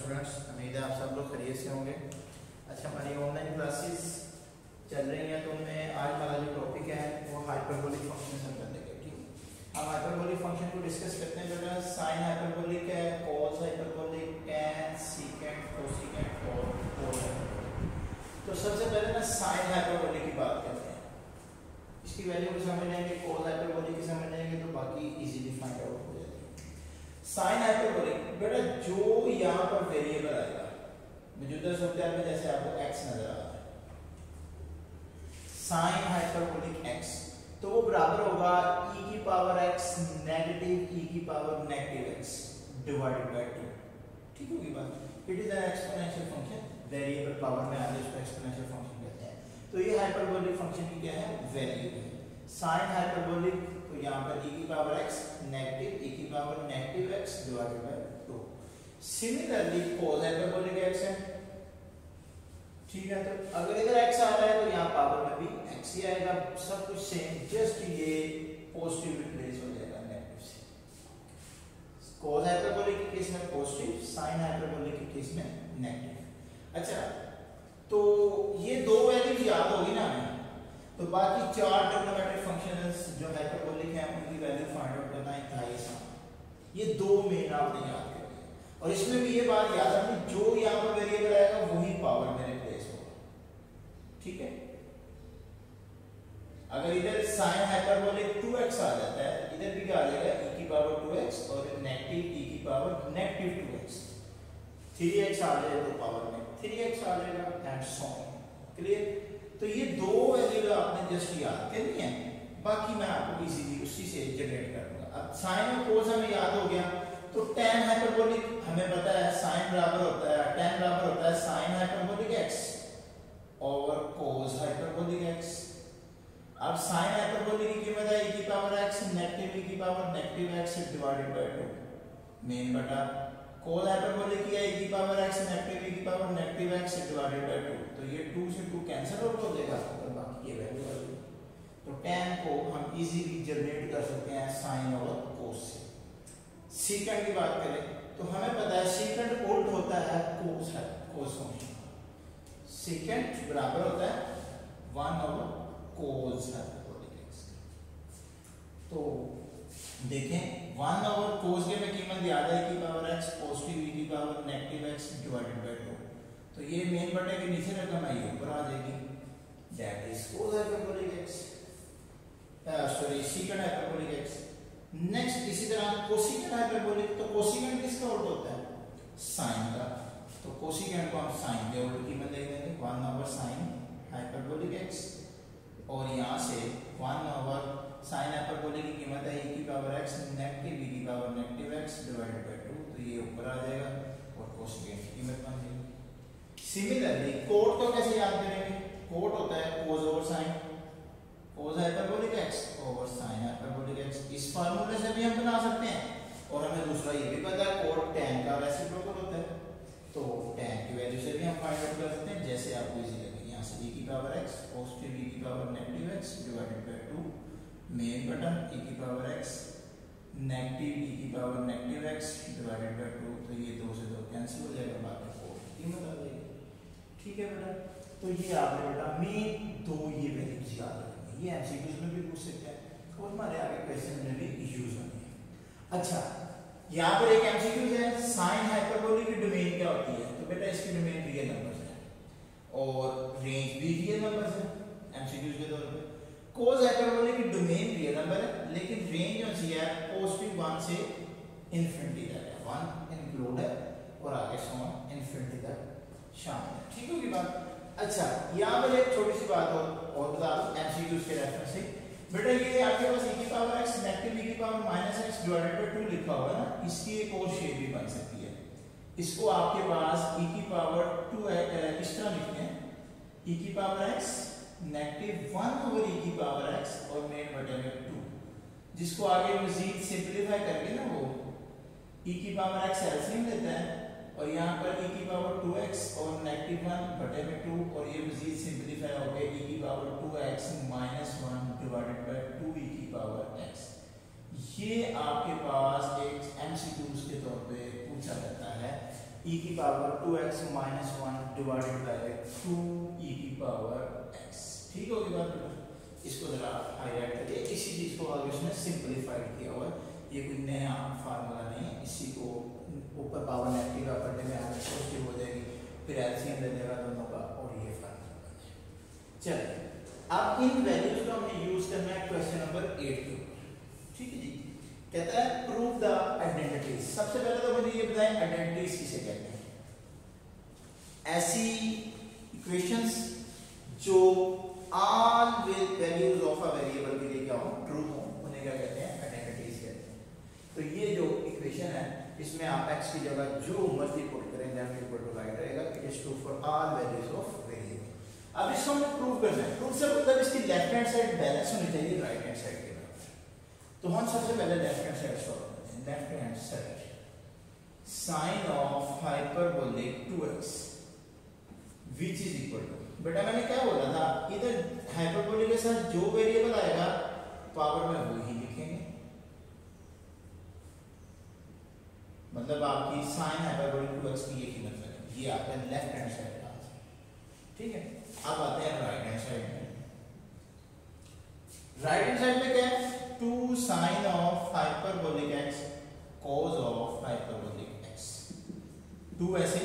Students, उम्मीद है आप सब लोग खैरियत से होंगे। अच्छा, हमारी ऑनलाइन क्लासेस चल रही हैं, तो उनमें आज हमारा जो टॉपिक है वो हाइपरबोलिक फंक्शन हम कर लेंगे। ठीक, हम हाइपरबोलिक फंक्शन को डिस्कस करते हैं बेटा। साइन हाइपरबोलिक है, cos hyperbolic, tan, secant, cosecant और कोस हाइपरबोलिक। तो सबसे पहले ना साइन हाइपरबोलिक की बात करते हैं। इसकी वैल्यू को समझ लेंगे, कॉस हाइपरबोलिक की समझ लेंगे तो बाकी इजीली फाइंड आउट हो जाएगी। साइन हाइपरबोलिक बेटा, जो यहाँ पर वेरिएबल आएगा मौजूदा सूरत में, जैसे आपको x नजर आ रहा है, साइन हाइपरबोलिक x, तो वो बराबर होगा e की पावर x नेगेटिव e की power negative x divided by 2। ठीक होगी बात। It is an exponential function, variable power में आगे उसको एक्सपोनेंशियल फंक्शन कहते हैं। तो ये हाइपरबोलिक फंक्शन की क्या है, वैल्यू है। साइन हाइपरबोलिक, तो यहाँ पर e की पावर x नेगेटिव e की power negative x divided by 2। Similarly cos hyperbolic x है। ठीक है, तो अगर इधर x आ रहा है तो यहाँ पावर में भी x ही आएगा, सब कुछ सेम, जस्ट ये पॉजिटिव रिप्लेस हो जाएगा नेगेटिव से। कोस हाइपरबोलिक के केस में पॉजिटिव, साइन हाइपरबोलिक के केस में नेगेटिव। अच्छा, तो ये दो वैल्यूज याद होगी ना हमें, तो बाकी चार ट्रिग्नोमेट्रिक फंक्शंस जो हाइपरबोलिक हैं उनकी वैल्यू फाइंड आउट करना इंतहाई आसान। ये दो मेन आपने याद करनी है, और इसमें भी ये बात याद रखनी, जो यहाँ पर वेरिएबल आएगा वही पावर में रिप्लेस होगा। ठीक है, अगर इधर साइन हाइपरबोलिक 2x आ जाता है, इधर भी क्या आ जाएगा, e की पावर 2x और नेगेटिव e की पावर नेगेटिव 2x। 3x आ जाए तो पावर में 3x आ जाएगा, एंड सो ऑन। क्लियर? तो ये दो वैल्यू आपने जस्ट याद करनी है, बाकी मैं आपको इजीली उसी से जनरेट कर दूंगा। अब साइन और कोस हमें याद हो गया, तो टैन हाइपरबोलिक हमें पता है, साइन बराबर होता है, टैन बराबर होता है साइन हाइपरबोलिक x ओवर कोस हाइपरबोलिक x। अब साइन हाइपरबोलिक की कीमत है e की पावर x नेगेटिव e की power negative x divided by 2 main बटा कोस हाइपरबोलिक की है e की पावर x नेगेटिव e की power negative x divided by 2। तो ये 2 से 2 कैंसिल आउट हो जाएगा, तो बाकी ये वैल्यू आ जाएगी। तो टैन को हम इजीली जनरेट कर सकते हैं साइन और कोस से। सीकेंट की बात करें तो हमें पता है सीकेंट उल्ट होता है कोस है, कोस फंक्शन। सीकेंट बराबर होता है 1 ओवर कोस हाइपरबोलिक x। तो देखें 1 ओवर कोस के में कीमत याद है की पावर x पॉजिटिव e की power negative x divided by 2। तो ये मेन बटे के नीचे रकम आई ऊपर आ जाएगी, that is cos hyperbolic x, sorry secant hyperbolic x। Next इसी तरह कोसिकेंट हाइपरबोलिक, तो कोसिकेंट किसका उल्टा होता है, साइन का। तो कोसिकेंट को हम साइन के उल्ट कीमत दे देंगे 1 ओवर साइन हाइपरबोलिक x, और यहाँ से 1 ओवर साइन हाइपरबोलिक की कीमत है e की पावर x नेगेटिव e की power negative x divided by 2। तो ये ऊपर आ जाएगा और कोसिकेंट की कीमत बन जाएगी। सिमिलरली कोट को कैसे याद करेंगे, कोट होता है cos over sine, cos hyperbolic x over sine hyperbolic x। इस फार्मूले से भी हम बना सकते हैं, और हमें दूसरा ये भी पता है कोट tan का रेसिप्रोकल होता है, तो tan की वैल्यू से भी हम फाइंड आउट कर सकते हैं, जैसे आपको इजी लगे। यहाँ से e की पावर x पॉजिटिव e की power negative x divided by 2 main button e की पावर x नेगेटिव e की power negative x divided by 2। तो ये 2 से 2 कैंसिल हो जाएगा, बाकी कोट की कीमत आ जाएगी। ठीक है बेटा, तो ये आपने बेटा मेन दो ये वैल्यूज याद रखनी है, ये एमसीक्यूज में भी पूछ सकते हैं और हमारे आगे क्वेश्चन में भी यूज होनी है। अच्छा, यहाँ पर एक एमसीक्यूज है, साइन हाइपरबोलिक की डोमेन क्या होती है, तो बेटा इसकी डोमेन रियल नंबर्स है और रेंज भी रियल नंबर्स है एमसीक्यूज के तौर पे। कोस हाइपरबोलिक की डोमेन रियल नंबर है, लेकिन रेंज जो है पॉजिटिव 1 से इंफिनिटी तक है, 1 इंक्लूड है और आगे सो इंफिनिटी तक शामिल है। ठीक होगी बात। अच्छा, यहाँ पर एक छोटी सी बात और बता दूं एमसीक्यूज के रेफरेंस से, बेटा ये आपके पास e की पावर x नेगेटिव e की power minus x divided by 2 लिखा हुआ है ना, इसकी एक और शेप भी बन सकती है। इसको आपके पास e की पावर 2 इस तरह लिखते हैं, e की power x negative 1 over e की पावर x और मेन बटे में 2, जिसको आगे मजीद सिंपलीफाई करके ना वो e की पावर x एलसीएम लेता है, और यहाँ पर e की पावर 2x और नेगेटिव 1 बटे में 2, और ये मजीद सिंपलीफाई हो गया e की power 2x minus 1 divided by 2 e की पावर x। ये आपके पास एक एमसीक्यूज के तौर पे पूछा जाता है ई की power 2x minus 1 divided by 2 ई की पावर x। ठीक होगी बात बेटा? इसको जरा हाईलाइट करिए। इसी चीज को आगे उसने सिंपलीफाइड किया हुआ है, ये कोई नया फार्मूला नहीं है। इसी को ऊपर पावर नेगेटिव पढ़ने में आगे पॉजिटिव हो जाएगी, फिर एलसीएम ले लेगा दोनों का और ये फार्मूला। चलिए अब इन वैल्यूज को हमने यूज करना है क्वेश्चन नंबर 8 के ऊपर। ठीक है जी, कहता है प्रूव द आइडेंटिटीज। सबसे पहले तो मुझे ये बताएं आइडेंटिटीज किसे कहते हैं? ऐसी इक्वेशंस जो all values of a variable के लिए क्या हो, ट्रू हो, उन्हें क्या कहते हैं? आइडेंटिटीज कहते हैं। तो ये जो इक्वेशन है इसमें आप x की जगह जो मर्जी पुट करें दैट इक्वल टू राइट रहेगा, it is true for all values of variable. अब इसको हमें प्रूव करना है। प्रूव से मतलब इसकी लेफ्ट हैंड साइड बैलेंस होनी चाहिए राइट हैंड साइड के बराबर। तो हम सबसे पहले लेफ्ट हैंड साइड सॉल्व करते हैं। Left hand side sine of hyperbolic 2x which is equal to, बेटा मैंने क्या बोला था, इधर हाइपरबोलिक के साथ जो वेरिएबल आएगा पावर में वही लिखेंगे। मतलब आपकी साइन हाइपरबोलिक 2x की ये कीमत लगेगी। ये आपका लेफ्ट हैंड साइड का आंसर। ठीक है, अब आते हैं राइट हैंड साइड में। राइट हैंड साइड में क्या है? 2 sine of hyperbolic x cos of hyperbolic x। 2 ऐसे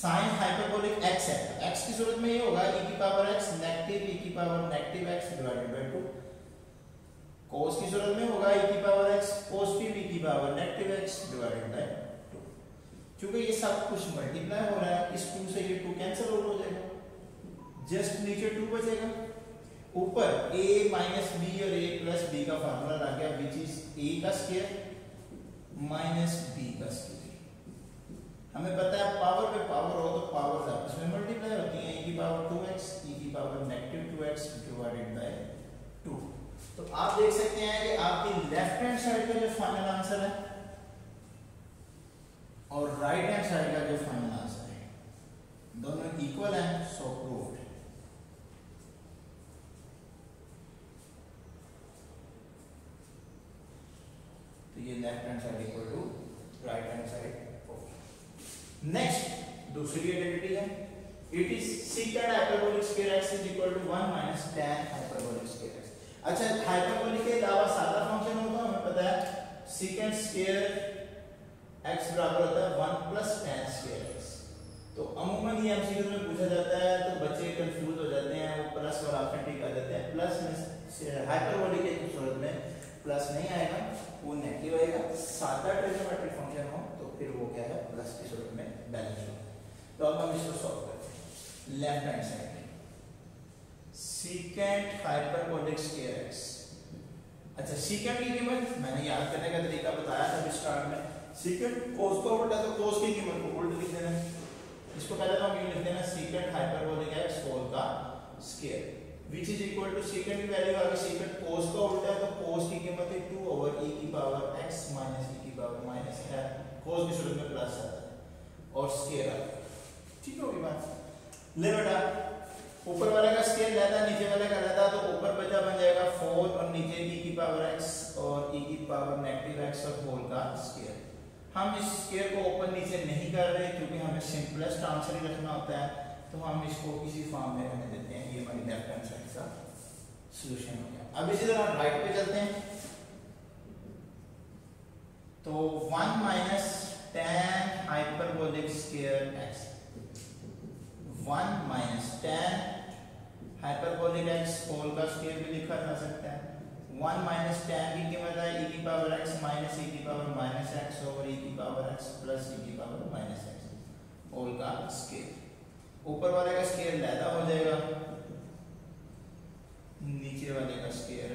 साइन हाइपरबोलिक x है, x की सूरत में ये होगा e की पावर x नेगेटिव e की power negative x divided by 2। cos की सूरत में होगा e की पावर x पॉजिटिव e की power negative x divided by 2। क्योंकि ये सब कुछ मल्टीप्लाई हो रहा है, इस 2 से ये 2 कैंसिल आउट हो जाएगा, जस्ट नीचे 2 बचेगा। ऊपर a माइनस b और a प्लस b का फार्मूला लग गया व्हिच इज a का स्क्वायर माइनस b का स्क्वायर। हमें पता है पावर पे पावर हो तो पावर्स आपस में मल्टीप्लाई होती हैं, e की पावर 2x e की power negative 2x divided by 2। तो आप देख सकते हैं कि आपकी लेफ्ट हैंड साइड का जो फाइनल आंसर है और राइट हैंड साइड का जो फाइनल आंसर है दोनों इक्वल हैं, सो प्रूव्ड। तो ये left hand side equal to right hand side. Next दूसरी आइडेंटिटी है, it is secant hyperbolic square x is equal to 1 minus tan hyperbolic square x। अच्छा, हाइपरबोलिक के अलावा सादा फंक्शन होता है, हमें पता है secant स्क्वायर x बराबर होता है 1 प्लस tan स्क्वायर x। तो अमूमन ये एमसीक्यू में पूछा जाता है तो बच्चे कंफ्यूज हो जाते हैं, वो प्लस और ऑप्शन टिक कर देते हैं। प्लस में हाइपरबोलिक की सूरत में प्लस नहीं आएगा, वो नेगेटिव आएगा। सादा ट्रिग्नोमेट्रिक फंक्शन हो तो फिर वो क्या है, प्लस की सूरत में बैलेंस होगा। तो अब हम इसको सॉल्व करते हैं। Left hand side secant hyperbolic square x। अच्छा, secant की कीमत मैंने याद करने का तरीका बताया था स्टार्ट में। secant cos का उल्टा, तो cos की कीमत को उल्टा लिख देना। इसको पहले तो हम ये लिख देना secant हाइपरबोलिक x होल का square which is equal to secant की वैल्यू आ गई secant cos का उल्टा है, तो cos की कीमत है 2 ओवर e की पावर x माइनस e की पावर माइनस है, cos की सूरत में प्लस आता है और स्क्वायर आता है। ठीक होगी बात? ले बेटा, ऊपर वाले का स्क्वायर लेता नीचे वाले का लेता, तो ऊपर बचा बन जाएगा 4 और नीचे e की पावर x और e की पावर नेगेटिव x और होल का स्क्वायर। हम इस स्क्वायर को ऊपर नीचे नहीं कर रहे क्योंकि हमें सिंपलेस्ट आंसर ही रखना होता है, तो हम इसको इसी फॉर्म में रहने देते हैं। ये हमारी लेफ्ट हैंड साइड का सॉल्यूशन हो गया। अब इसी तरह राइट पे चलते हैं। तो 1 minus tan hyperbolic square x, 1 minus tan hyperbolic x whole का स्क्वायर भी लिखा जा सकता है। 1 माइनस tan की कीमत है e की पावर x माइनस e की power minus x over e की पावर x प्लस e की पावर माइनस x होल का स्क्वायर। ऊपर वाले का स्क्वायर लैदा हो जाएगा, नीचे वाले का स्क्वायर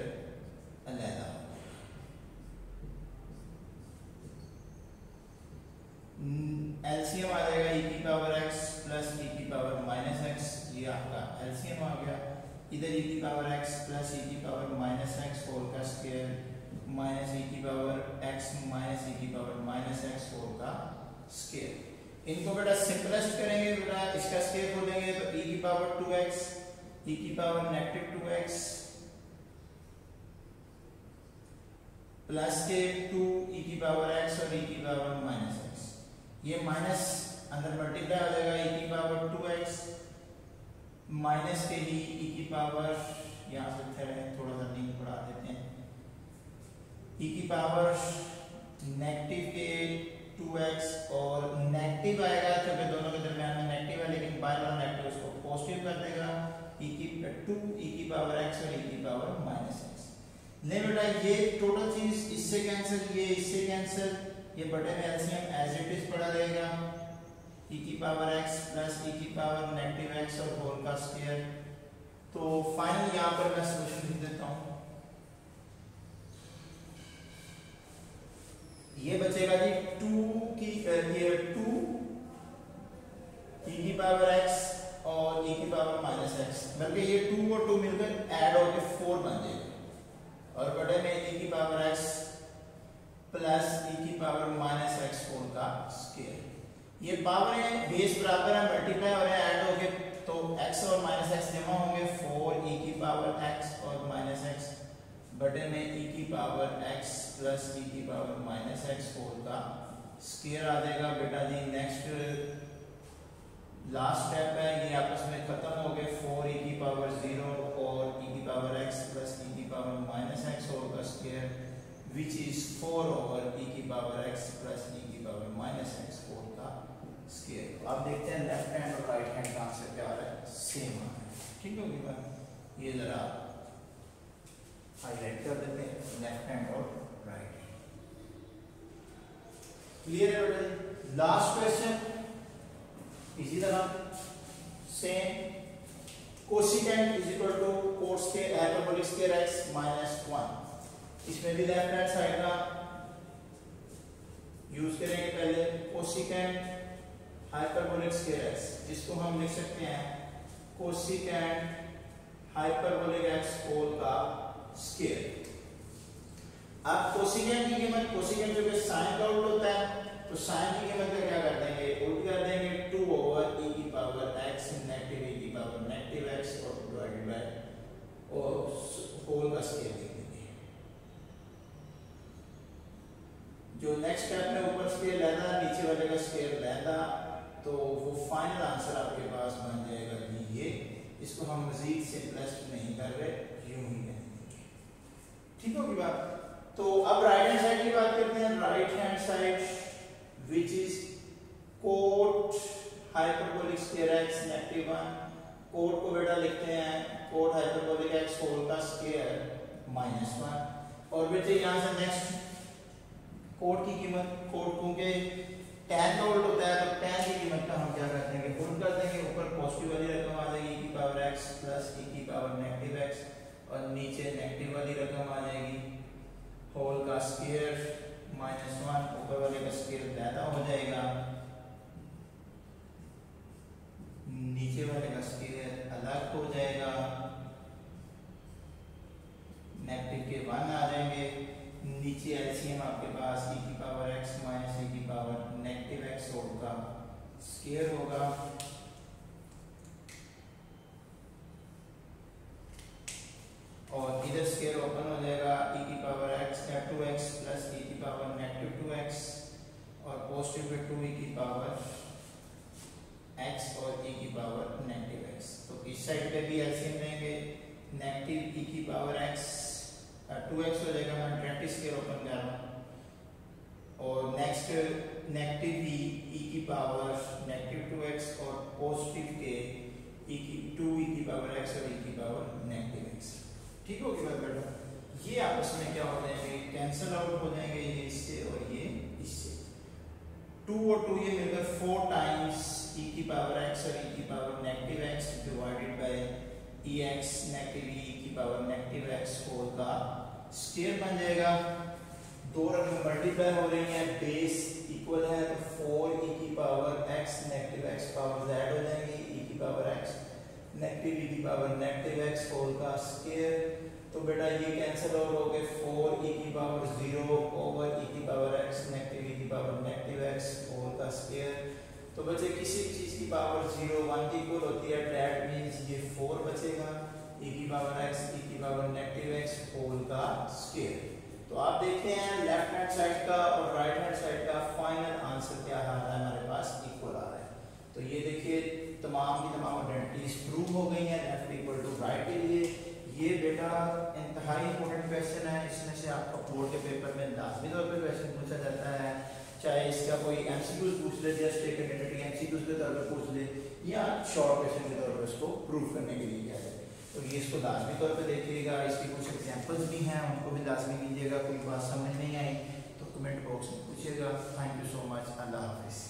अलैदा। एलसीएम आ जाएगा e की पावर x प्लस e की पावर माइनस x, ये आपका एलसीएम आ गया। इधर e की पावर x प्लस e की पावर माइनस x होल का स्क्वायर माइनस e की पावर x माइनस e की पावर माइनस x होल का स्क्वायर। इनको बेटा सिंपलेस्ट करेंगे, बेटा इसका स्क्वायर खोलेंगे तो e की पावर 2x e की पावर नेगेटिव 2x प्लस के 2 e की पावर x और e की पावर माइनस x, ये माइनस अंदर मल्टीप्लाई हो जाएगा e की पावर 2x माइनस के ही e की पावर, यहाँ से थोड़ा सा लिंक बढ़ा देते हैं, e की पावर नेगेटिव के 2x और नेगेटिव आएगा क्योंकि दोनों के दरमियान में नेगेटिव है, लेकिन बाय वाला नेगेटिव उसको पॉजिटिव कर देगा, e की पावर x और e की पावर माइनस x। नहीं बेटा ये टोटल चीज इससे कैंसिल, ये इससे कैंसिल, ये बटे में एलसीएम एज इट इज पड़ा रहेगा, e की पावर x प्लस e की पावर नेगेटिव x और होल का स्क्वायर। तो फाइनल यहाँ पर मैं सॉल्यूशन लिख देता हूँ, ये बचेगा जी 2 e की पावर x और e की पावर माइनस x, बल्कि ये 2 और 2 मिलकर ऐड होकर 4 बन जाएगा और बड़े में e की पावर x प्लस e की पावर माइनस x होल का स्क्वायर। ये पावरें बेस बराबर है, मल्टीप्लाई हो रहे हैं, ऐड होके तो x और माइनस x जमा होंगे, 4 e की पावर x और माइनस x बटे में e की पावर x प्लस e की पावर माइनस x होल का स्क्वायर आ जाएगा। बेटा जी नेक्स्ट लास्ट स्टेप है, ये आपस में खत्म हो गए, 4 e की पावर 0 और e की पावर x प्लस e की पावर माइनस x होल का square which is 4 over e की पावर x प्लस e की पावर माइनस x होल का स्क्वायर। अब देखते हैं लेफ्ट हैंड और राइट हैंड का आंसर क्या आ रहा है, सेम आ रहा है। ठीक होगी बात, ये जरा हाईलाइट कर देते हैं लेफ्ट हैंड और राइट हैंड। क्लियर है बेटा? लास्ट क्वेश्चन इसी तरह same, cosecant is equal to cot square hyperbolic square x minus 1। इसमें भी लेफ्ट हैंड साइड का यूज करेंगे पहले, कोसिकेंट हाइपरबोलिक स्क्वायर x, जिसको हम लिख सकते हैं कोसिकेंट हाइपरबोलिक x होल का स्क्वायर। अब कोसिकेंट की कीमत, कोसिकेंट जो कि साइन का उल्टा होता है, तो साइन की कीमत का क्या कर देंगे, उल्ट कर देंगे 2 ओवर e की पावर x नेगेटिव e की पावर नेगेटिव x और डिवाइडेड बाय और होल का स्क्वायर लिख देंगे। जो नेक्स्ट स्टेप में ऊपर स्क्वायर लेना, नीचे वाले का स्क्वायर लेना, तो वो फाइनल आंसर आपके पास बन जाएगा जी ये। इसको हम मजीद सिंपलेस्ट नहीं कर रहे, यूं ही करेंगे। ठीक होगी बात? तो अब राइट हैंड साइड की बात करते हैं। Right hand side which is cot hyperbolic square x negative 1, cot को बेटा लिखते हैं cot hyperbolic x होल का स्क्वायर माइनस 1। और बेटे यहाँ से नेक्स्ट cot की कीमत, cot क्योंकि tan का उल्ट होता है तो tan की कीमत का हम क्या कर देंगे, उल्ट कर देंगे, ऊपर पॉजिटिव वाली रकम आ जाएगी e की पावर x प्लस e की पावर नेगेटिव x और नीचे नेगेटिव वाली रकम आ जाएगी होल का स्क्वायर माइनस 1, ऊपर वाले का स्क्वायर ज्यादा हो जाएगा, नीचे वाले का स्क्वायर अलग हो जाएगा, नेगेटिव के 1 आ जाएंगे, नीचे एलसीएम आपके पास e की पावर x माइनस e की पावर नेगेटिव x होल का स्क्वायर होगा। और इधर स्क्वायर ओपन हो जाएगा, e की power x 2x plus e की पावर नेगेटिव 2x और पॉजिटिव पे 2 e की पावर x और e की पावर नेगेटिव x। तो इस साइड पे भी एलसीएम लेंगे, नेगेटिव e की पावर x 2x हो जाएगा, मैं 20 स्क्वायर ओपन कर रहा हूँ और नेक्स्ट नेगेटिव e की पावर नेगेटिव 2x और पॉजिटिव के 2 e की पावर x और e की पावर नेगेटिव x। ठीक होगी बात बेटा? ये आपस में क्या हो जाएंगे, कैंसिल आउट हो जाएंगे, ये इससे और ये इससे, 2 और 2 ये मिलकर 4 टाइम्स e की पावर x और e की power negative x divided by ex negative e की पावर नेगेटिव x होल का स्क्वायर बन जाएगा। दो रकम मल्टीप्लाई हो रही हैं, बेस इक्वल है तो 4 e की power x negative x power z हो जाएंगी, e की पावर x नेगेटिव e की पावर नेगेटिव x होल का स्क्वायर। तो बेटा ये कैंसिल आउट हो गए, 4 e की पावर 0 ओवर e की पावर x नेगेटिव e की पावर नेगेटिव x होल का स्क्वायर। तो बच्चे किसी भी चीज की पावर 0 1 की इक्वल होती है, दैट मींस ये 4 बचेगा, e की पावर x e की पावर नेगेटिव x होल का स्क्वायर। तो आप देखते हैं लेफ्ट हैंड साइड का और राइट हैंड साइड का फाइनल आंसर क्या आ रहा है हमारे पेपर में लाजमी तौर पर क्वेश्चन पूछा जाता है, चाहे इसका कोई एमसीक्यूज पूछ ले, जस्ट एक आइडेंटिटी एमसीक्यूज के तौर पर पूछ ले, या शॉर्ट क्वेश्चन के तौर पर उसको प्रूव करने के लिए किया जाए। तो ये इसको लाजमी तौर पे देखिएगा, इसकी कुछ एग्जांपल्स भी हैं, उनको भी लाजमी कीजिएगा। कोई बात समझ नहीं आई तो कमेंट बॉक्स में पूछिएगा। Thank you so much. अल्लाह हाफिज़।